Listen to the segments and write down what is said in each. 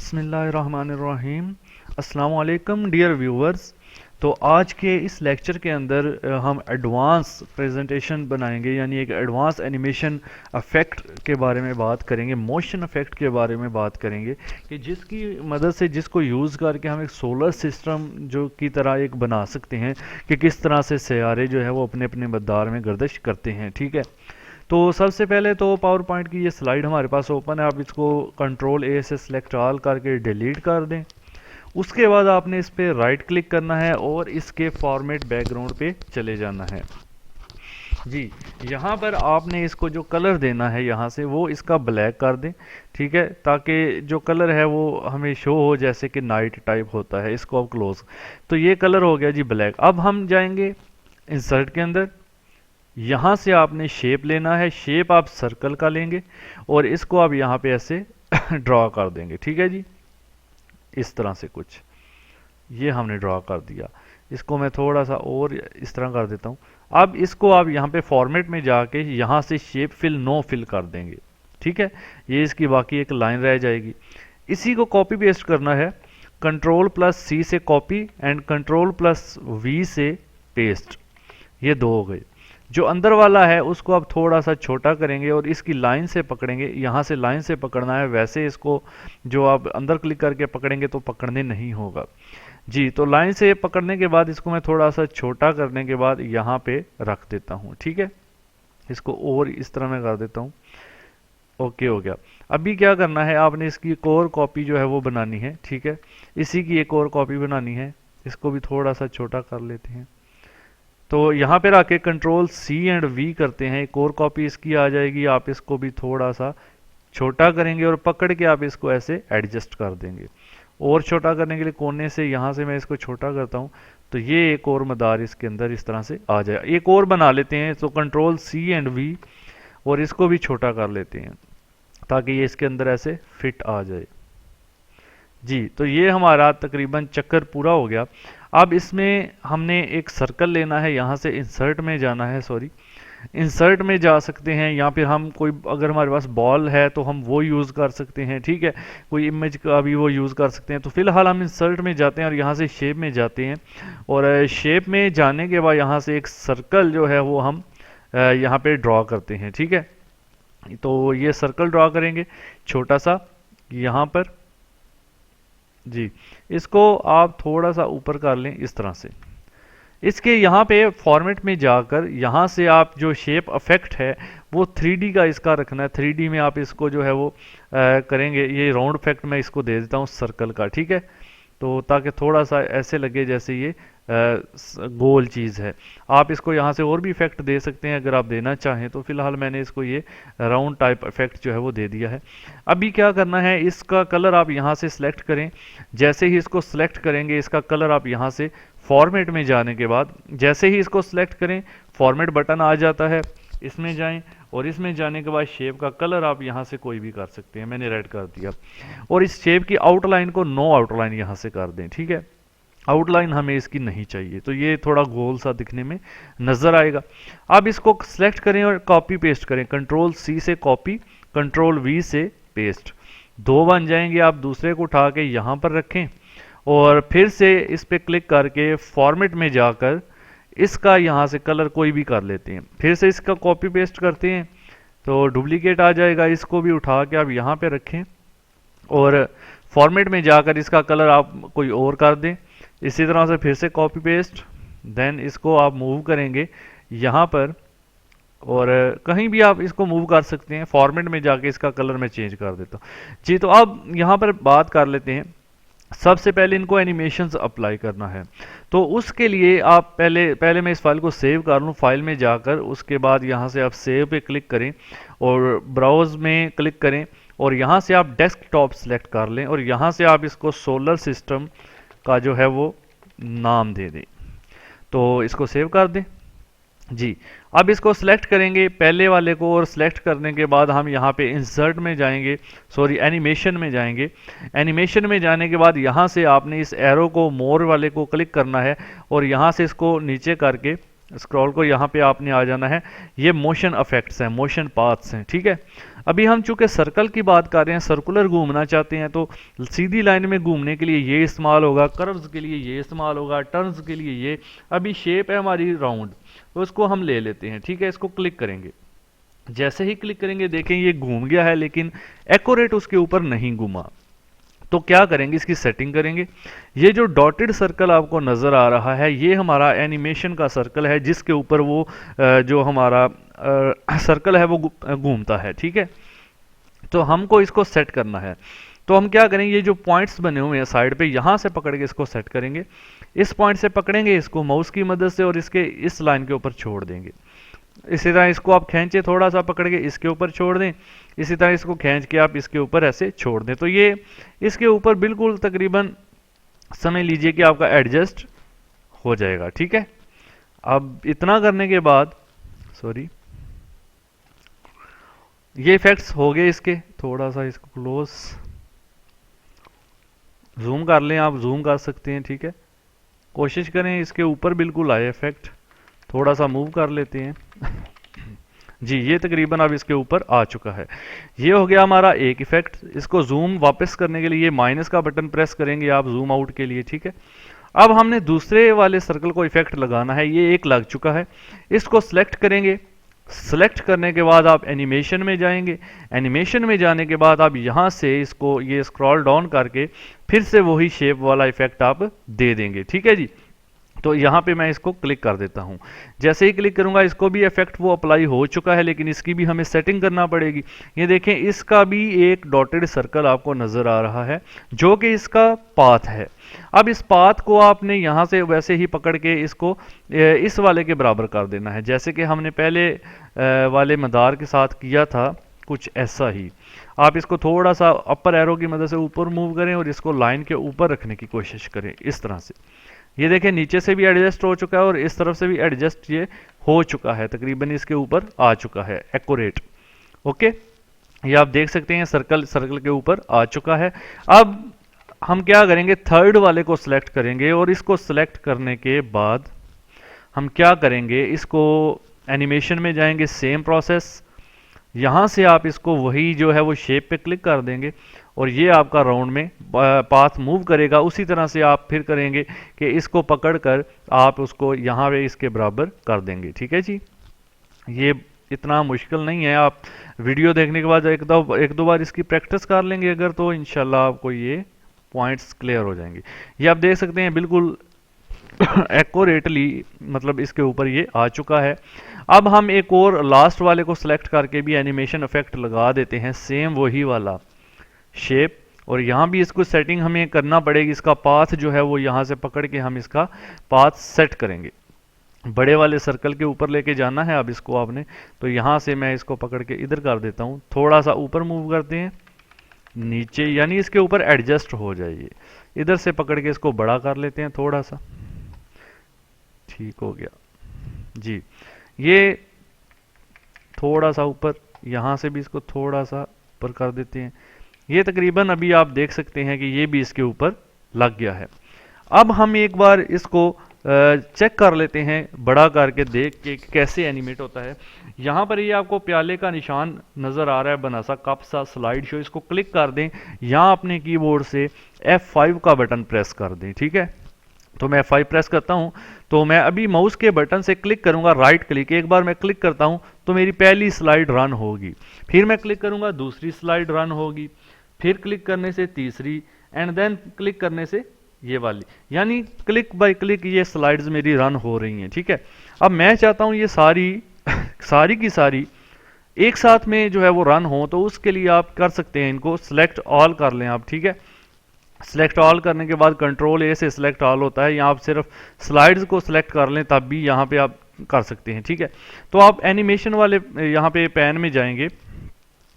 बिस्मिल्लाहिर्रहमानिर्रहीम। अस्सलाम वालेकुम डियर व्यूअर्स। तो आज के इस लेक्चर के अंदर हम एडवांस प्रेजेंटेशन बनाएंगे, यानी एक एडवांस एनिमेशन इफेक्ट के बारे में बात करेंगे, मोशन इफेक्ट के बारे में बात करेंगे कि जिसकी मदद से, जिसको यूज़ करके हम एक सोलर सिस्टम जो की तरह एक बना सकते हैं कि किस तरह से सियारे जो है वो अपने अपने मदार में गर्दिश करते हैं। ठीक है, तो सबसे पहले तो पावर पॉइंट की ये स्लाइड हमारे पास ओपन है। आप इसको कंट्रोल ए से सिलेक्ट ऑल करके डिलीट कर दें। उसके बाद आपने इस पर राइट क्लिक करना है और इसके फॉर्मेट बैकग्राउंड पे चले जाना है। जी, यहाँ पर आपने इसको जो कलर देना है यहाँ से वो इसका ब्लैक कर दें। ठीक है, ताकि जो कलर है वो हमें शो हो जैसे कि नाइट टाइप होता है। इसको अब क्लोज, तो ये कलर हो गया जी ब्लैक। अब हम जाएंगे इंसर्ट के अंदर। यहाँ से आपने शेप लेना है, शेप आप सर्कल का लेंगे और इसको आप यहाँ पे ऐसे ड्रॉ कर देंगे। ठीक है जी, इस तरह से कुछ ये हमने ड्रॉ कर दिया। इसको मैं थोड़ा सा और इस तरह कर देता हूँ। अब इसको आप यहाँ पे फॉर्मेट में जाके यहाँ से शेप फिल नो फिल कर देंगे। ठीक है, ये इसकी बाकी एक लाइन रह जाएगी। इसी को कॉपी पेस्ट करना है, कंट्रोल प्लस सी से copy and control plus V से पेस्ट। ये दो हो गए। जो अंदर वाला है उसको आप थोड़ा सा छोटा करेंगे और इसकी लाइन से पकड़ेंगे। यहाँ से लाइन से पकड़ना है, वैसे इसको जो आप अंदर क्लिक करके पकड़ेंगे तो पकड़ने नहीं होगा जी। तो लाइन से पकड़ने के बाद इसको मैं थोड़ा सा छोटा करने के बाद यहाँ पे रख देता हूँ। ठीक है, इसको और इस तरह मैं कर देता हूँ। ओके हो गया। अभी क्या करना है, आपने इसकी एक और कॉपी जो है वो बनानी है। ठीक है, इसी की एक और कॉपी बनानी है। इसको भी थोड़ा सा छोटा कर लेते हैं। तो यहाँ पे आके कंट्रोल सी एंड वी करते हैं, एक और कॉपी इसकी आ जाएगी। आप इसको भी थोड़ा सा छोटा करेंगे और पकड़ के आप इसको ऐसे एडजस्ट कर देंगे। और छोटा करने के लिए कोने से यहाँ से मैं इसको छोटा करता हूँ तो ये एक और मदार इसके अंदर इस तरह से आ जाए। एक और बना लेते हैं, तो कंट्रोल सी एंड वी और इसको भी छोटा कर लेते हैं ताकि ये इसके अंदर ऐसे फिट आ जाए जी। तो ये हमारा तकरीबन चक्कर पूरा हो गया। अब इसमें हमने एक सर्कल लेना है, यहाँ से इंसर्ट में जाना है, सॉरी इंसर्ट में जा सकते हैं। यहाँ पे हम कोई, अगर हमारे पास बॉल है तो हम वो यूज़ कर सकते हैं। ठीक है, कोई इमेज का भी वो यूज़ कर सकते हैं। तो फिलहाल हम इंसर्ट में जाते हैं और यहाँ से शेप में जाते हैं और शेप में जाने के बाद यहाँ से एक सर्कल जो है वो हम यहाँ पे ड्रॉ करते हैं। ठीक है, तो ये सर्कल ड्रॉ करेंगे छोटा सा यहाँ पर जी। इसको आप थोड़ा सा ऊपर कर लें इस तरह से। इसके यहाँ पे फॉर्मेट में जाकर यहाँ से आप जो शेप इफेक्ट है वो 3D का इसका रखना है। 3D में आप इसको जो है वो करेंगे। ये राउंड इफेक्ट मैं इसको दे देता हूँ सर्कल का। ठीक है, तो ताकि थोड़ा सा ऐसे लगे जैसे ये गोल चीज़ है। आप इसको यहाँ से और भी इफेक्ट दे सकते हैं अगर आप देना चाहें। तो फिलहाल मैंने इसको ये राउंड टाइप इफेक्ट जो है वो दे दिया है। अभी क्या करना है, इसका कलर आप यहाँ से सिलेक्ट करें। जैसे ही इसको सिलेक्ट करेंगे इसका कलर आप यहाँ से फॉर्मेट में जाने के बाद, जैसे ही इसको सिलेक्ट करें फॉर्मेट बटन आ जाता है, इसमें जाएं और इसमें जाने के बाद शेप का कलर आप यहाँ से कोई भी कर सकते हैं। मैंने रेड कर दिया और इस शेप की आउटलाइन को नो आउटलाइन यहाँ से कर दें। ठीक है, आउटलाइन हमें इसकी नहीं चाहिए, तो ये थोड़ा गोल सा दिखने में नजर आएगा। अब इसको सिलेक्ट करें और कॉपी पेस्ट करें। कंट्रोल सी से कॉपी, कंट्रोल वी से पेस्ट। दो बन जाएंगे। आप दूसरे को उठा के यहाँ पर रखें और फिर से इस पे क्लिक करके फॉर्मेट में जाकर इसका यहाँ से कलर कोई भी कर लेते हैं। फिर से इसका कॉपी पेस्ट करते हैं तो डुप्लीकेट आ जाएगा। इसको भी उठा के आप यहाँ पे रखें और फॉर्मेट में जाकर इसका कलर आप कोई और कर दें। इसी तरह से फिर से कॉपी पेस्ट, देन इसको आप मूव करेंगे यहाँ पर और कहीं भी आप इसको मूव कर सकते हैं। फॉर्मेट में जाके इसका कलर मैं चेंज कर देता हूँ जी। तो अब यहाँ पर बात कर लेते हैं। सबसे पहले इनको एनिमेशंस अप्लाई करना है, तो उसके लिए आप पहले मैं इस फाइल को सेव कर लूँ। फाइल में जाकर उसके बाद यहाँ से आप सेव पे क्लिक करें और ब्राउज में क्लिक करें और यहाँ से आप डेस्कटॉप सेलेक्ट कर लें और यहाँ से आप इसको सोलर सिस्टम का जो है वो नाम दे दें। तो इसको सेव कर दें जी। अब इसको सिलेक्ट करेंगे पहले वाले को और सिलेक्ट करने के बाद हम यहाँ पे इंसर्ट में जाएंगे, सॉरी एनिमेशन में जाएंगे। एनिमेशन में जाने के बाद यहाँ से आपने इस एरो को, मोर वाले को क्लिक करना है और यहाँ से इसको नीचे करके स्क्रॉल को यहाँ पे आपने आ जाना है। ये मोशन इफेक्ट्स हैं, मोशन पाथ्स हैं, ठीक है। अभी हम चूंकि सर्कल की बात कर रहे हैं, सर्कुलर घूमना चाहते हैं, तो सीधी लाइन में घूमने के लिए ये इस्तेमाल होगा, कर्व्स के लिए ये इस्तेमाल होगा, टर्न्स के लिए ये। अभी शेप है हमारी राउंड, तो उसको हम ले लेते हैं, ठीक है। इसको क्लिक करेंगे, जैसे ही क्लिक करेंगे देखें ये घूम गया है, लेकिन एक्यूरेट उसके ऊपर नहीं घूमा। तो क्या करेंगे, इसकी सेटिंग करेंगे। ये जो डॉटेड सर्कल आपको नज़र आ रहा है, ये हमारा एनिमेशन का सर्कल है, जिसके ऊपर वो जो हमारा सर्कल है वो घूमता है, ठीक है। तो हमको इसको सेट करना है। तो हम क्या करेंगे, ये जो पॉइंट्स बने हुए हैं साइड पे, यहाँ से पकड़ के इसको सेट करेंगे। इस पॉइंट से पकड़ेंगे इसको माउस की मदद से, और इसके इस लाइन के ऊपर छोड़ देंगे। इसी तरह इसको आप खींचे, थोड़ा सा पकड़ के इसके ऊपर छोड़ दें। इसी तरह इसको खींच के आप इसके ऊपर ऐसे छोड़ दें, तो ये इसके ऊपर बिल्कुल तकरीबन समझ लीजिए कि आपका एडजस्ट हो जाएगा, ठीक है। अब इतना करने के बाद, सॉरी, ये इफेक्ट्स हो गए इसके। थोड़ा सा इसको क्लोज जूम कर लें, आप जूम कर सकते हैं, ठीक है। कोशिश करें इसके ऊपर बिल्कुल आए इफेक्ट। थोड़ा सा मूव कर लेते हैं जी, ये तकरीबन अब इसके ऊपर आ चुका है। ये हो गया हमारा एक इफेक्ट। इसको जूम वापस करने के लिए ये माइनस का बटन प्रेस करेंगे आप जूम आउट के लिए, ठीक है। अब हमने दूसरे वाले सर्कल को इफेक्ट लगाना है, ये एक लग चुका है। इसको सिलेक्ट करेंगे। सेलेक्ट करने के बाद आप एनिमेशन में जाएंगे। एनिमेशन में जाने के बाद आप यहाँ से इसको ये स्क्रॉल डाउन करके फिर से वही शेप वाला इफेक्ट आप दे देंगे, ठीक है जी। तो यहाँ पे मैं इसको क्लिक कर देता हूँ। जैसे ही क्लिक करूँगा इसको भी इफेक्ट वो अप्लाई हो चुका है, लेकिन इसकी भी हमें सेटिंग करना पड़ेगी। ये देखें, इसका भी एक डॉटेड सर्कल आपको नज़र आ रहा है, जो कि इसका पाथ है। अब इस पाथ को आपने यहाँ से वैसे ही पकड़ के इसको इस वाले के बराबर कर देना है, जैसे कि हमने पहले वाले मदार के साथ किया था, कुछ ऐसा ही। आप इसको थोड़ा सा अपर एरो की मदद से ऊपर मूव करें और इसको लाइन के ऊपर रखने की कोशिश करें, इस तरह से। ये देखें, नीचे से भी एडजस्ट हो चुका है और इस तरफ से भी एडजस्ट ये हो चुका है, तकरीबन इसके ऊपर आ चुका है एक्यूरेट। ओके, ये आप देख सकते हैं सर्कल के ऊपर आ चुका है। अब हम क्या करेंगे, थर्ड वाले को सिलेक्ट करेंगे और इसको सिलेक्ट करने के बाद हम क्या करेंगे, इसको एनिमेशन में जाएंगे, सेम प्रोसेस। यहाँ से आप इसको वही जो है वो शेप पे क्लिक कर देंगे और ये आपका राउंड में पाथ मूव करेगा। उसी तरह से आप फिर करेंगे कि इसको पकड़कर आप उसको यहाँ पे इसके बराबर कर देंगे, ठीक है जी। ये इतना मुश्किल नहीं है, आप वीडियो देखने के बाद एक दो बार इसकी प्रैक्टिस कर लेंगे अगर, तो इंशाल्लाह आपको ये पॉइंट्स क्लियर हो जाएंगे। ये आप देख सकते हैं बिल्कुल एक्यूरेटली, मतलब इसके ऊपर ये आ चुका है। अब हम एक और लास्ट वाले को सिलेक्ट करके भी एनिमेशन इफेक्ट लगा देते हैं, सेम वही वाला शेप। और यहाँ भी इसको सेटिंग हमें करना पड़ेगी, इसका पाथ जो है वो यहाँ से पकड़ के हम इसका पाथ सेट करेंगे। बड़े वाले सर्कल के ऊपर लेके जाना है अब इसको आपने, तो यहाँ से मैं इसको पकड़ के इधर कर देता हूँ, थोड़ा सा ऊपर मूव करते हैं नीचे, यानी इसके ऊपर एडजस्ट हो जाइए। इधर से पकड़ के इसको बड़ा कर लेते हैं थोड़ा सा, ठीक हो गया जी। ये थोड़ा सा ऊपर, यहाँ से भी इसको थोड़ा सा ऊपर कर देते हैं। ये तकरीबन अभी आप देख सकते हैं कि ये भी इसके ऊपर लग गया है। अब हम एक बार इसको चेक कर लेते हैं, बड़ा करके देख के कैसे एनिमेट होता है। यहाँ पर ये आपको प्याले का निशान नज़र आ रहा है, बना सा कप सा स्लाइड शो, इसको क्लिक कर दें। यहाँ अपने कीबोर्ड से F5 का बटन प्रेस कर दें, ठीक है। तो मैं F5 प्रेस करता हूँ, तो मैं अभी माउस के बटन से क्लिक करूँगा, राइट क्लिक। एक बार मैं क्लिक करता हूँ तो मेरी पहली स्लाइड रन होगी, फिर मैं क्लिक करूँगा दूसरी स्लाइड रन होगी, फिर क्लिक करने से तीसरी, एंड देन क्लिक करने से ये वाली, यानी क्लिक बाय क्लिक ये स्लाइड्स मेरी रन हो रही हैं, ठीक है। अब मैं चाहता हूँ ये सारी की सारी एक साथ में जो है वो रन हो, तो उसके लिए आप कर सकते हैं, इनको सिलेक्ट ऑल कर लें आप, ठीक है। सिलेक्ट ऑल करने के बाद कंट्रोल ए से सिलेक्ट ऑल होता है, यहाँ आप सिर्फ स्लाइड्स को सिलेक्ट कर लें तब भी यहाँ पे आप कर सकते हैं, ठीक है। तो आप एनिमेशन वाले यहाँ पे पैन में जाएंगे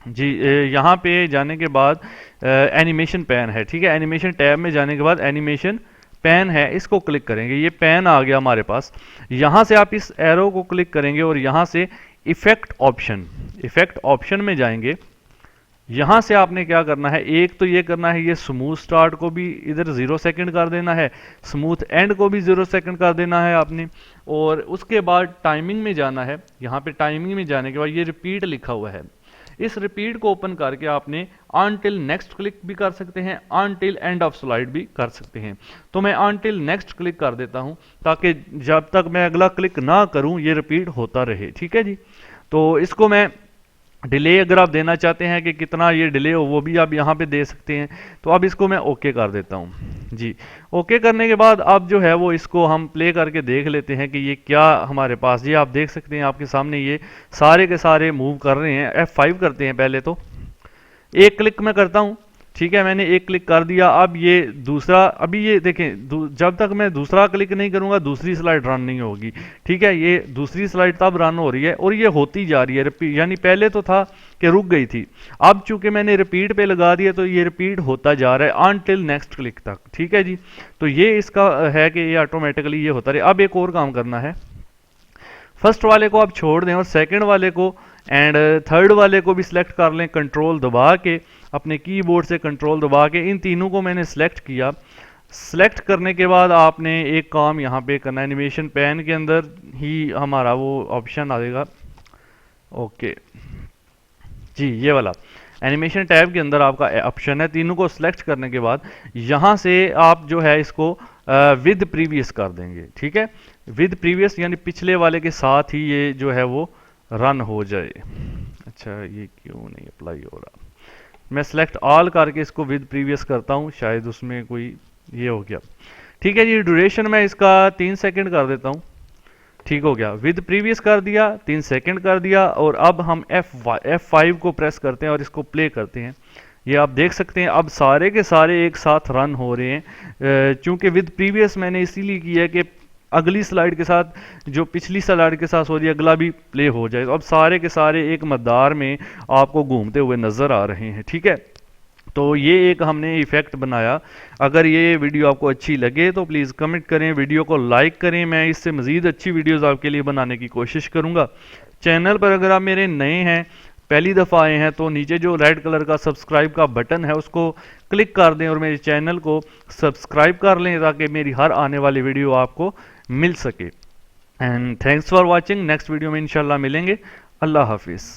जी, यहाँ पे जाने के बाद एनिमेशन पैन है, ठीक है। एनिमेशन टैब में जाने के बाद एनिमेशन पैन है, इसको क्लिक करेंगे। ये पैन आ गया हमारे पास। यहाँ से आप इस एरो को क्लिक करेंगे और यहाँ से इफेक्ट ऑप्शन में जाएंगे। यहाँ से आपने क्या करना है, एक तो ये करना है, ये स्मूथ स्टार्ट को भी इधर 0 सेकंड कर देना है, स्मूथ एंड को भी 0 सेकंड कर देना है आपने। और उसके बाद टाइमिंग में जाना है, यहाँ पे टाइमिंग में जाने के बाद ये रिपीट लिखा हुआ है, इस रिपीट को ओपन करके आपने अनटिल नेक्स्ट क्लिक भी कर सकते हैं, अनटिल एंड ऑफ स्लाइड भी कर सकते हैं। तो मैं अनटिल नेक्स्ट क्लिक कर देता हूं ताकि जब तक मैं अगला क्लिक ना करूं ये रिपीट होता रहे। ठीक है जी। तो इसको मैं डिले अगर आप देना चाहते हैं कि कितना ये डिले हो वो भी आप यहाँ पे दे सकते हैं। तो अब इसको मैं ओके कर देता हूँ जी। ओके करने के बाद अब जो है वो इसको हम प्ले करके देख लेते हैं कि ये क्या हमारे पास, ये आप देख सकते हैं आपके सामने ये सारे के सारे मूव कर रहे हैं। F5 करते हैं पहले, तो एक क्लिक मैं करता हूँ। ठीक है, मैंने एक क्लिक कर दिया। अब ये दूसरा, अभी ये देखें जब तक मैं दूसरा क्लिक नहीं करूंगा दूसरी स्लाइड रन नहीं होगी। ठीक है, ये दूसरी स्लाइड तब रन हो रही है और ये होती जा रही है रिपीट, यानी पहले तो था कि रुक गई थी, अब चूंकि मैंने रिपीट पे लगा दिया तो ये रिपीट होता जा रहा है अनटिल नेक्स्ट क्लिक तक। ठीक है जी। तो ये इसका है कि ये ऑटोमेटिकली ये होता रहे। अब एक और काम करना है, फर्स्ट वाले को आप छोड़ दें और सेकंड वाले को एंड थर्ड वाले को भी सिलेक्ट कर लें, कंट्रोल दबा के, अपने कीबोर्ड से कंट्रोल दबा के इन तीनों को मैंने सिलेक्ट किया। सिलेक्ट करने के बाद आपने एक काम यहाँ पे करना है, एनिमेशन पैन के अंदर ही हमारा वो ऑप्शन आएगा। ओके जी, ये वाला एनिमेशन टैब के अंदर आपका ऑप्शन है। तीनों को सिलेक्ट करने के बाद यहाँ से आप जो है इसको विद प्रीवियस कर देंगे। ठीक है, विद प्रीवियस यानी पिछले वाले के साथ ही ये जो है वो रन हो जाए। अच्छा, ये क्यों नहीं अप्लाई हो रहा? मैं सिलेक्ट ऑल करके इसको विद प्रीवियस करता हूँ, शायद उसमें कोई ये हो गया। ठीक है जी, ड्यूरेशन मैं इसका 3 सेकंड कर देता हूँ। ठीक हो गया, विद प्रीवियस कर दिया, 3 सेकंड कर दिया। और अब हम F5 को प्रेस करते हैं और इसको प्ले करते हैं। ये आप देख सकते हैं अब सारे के सारे एक साथ रन हो रहे हैं। चूंकि विद प्रीवियस मैंने इसीलिए किया कि अगली स्लाइड के साथ जो पिछली स्लाइड के साथ हो रही है अगला भी प्ले हो जाए। तो अब सारे के सारे एक मकदार में आपको घूमते हुए नजर आ रहे हैं। ठीक है, तो ये एक हमने इफेक्ट बनाया। अगर ये वीडियो आपको अच्छी लगे तो प्लीज़ कमेंट करें, वीडियो को लाइक करें। मैं इससे मज़ीद अच्छी वीडियोस आपके लिए बनाने की कोशिश करूंगा। चैनल पर अगर आप मेरे नए हैं, पहली दफ़ा आए हैं, तो नीचे जो रेड कलर का सब्सक्राइब का बटन है उसको क्लिक कर दें और मेरे चैनल को सब्सक्राइब कर लें ताकि मेरी हर आने वाली वीडियो आपको मिल सके। And thanks for watching. Next video में इंशाल्लाह मिलेंगे। अल्लाह हाफिज़।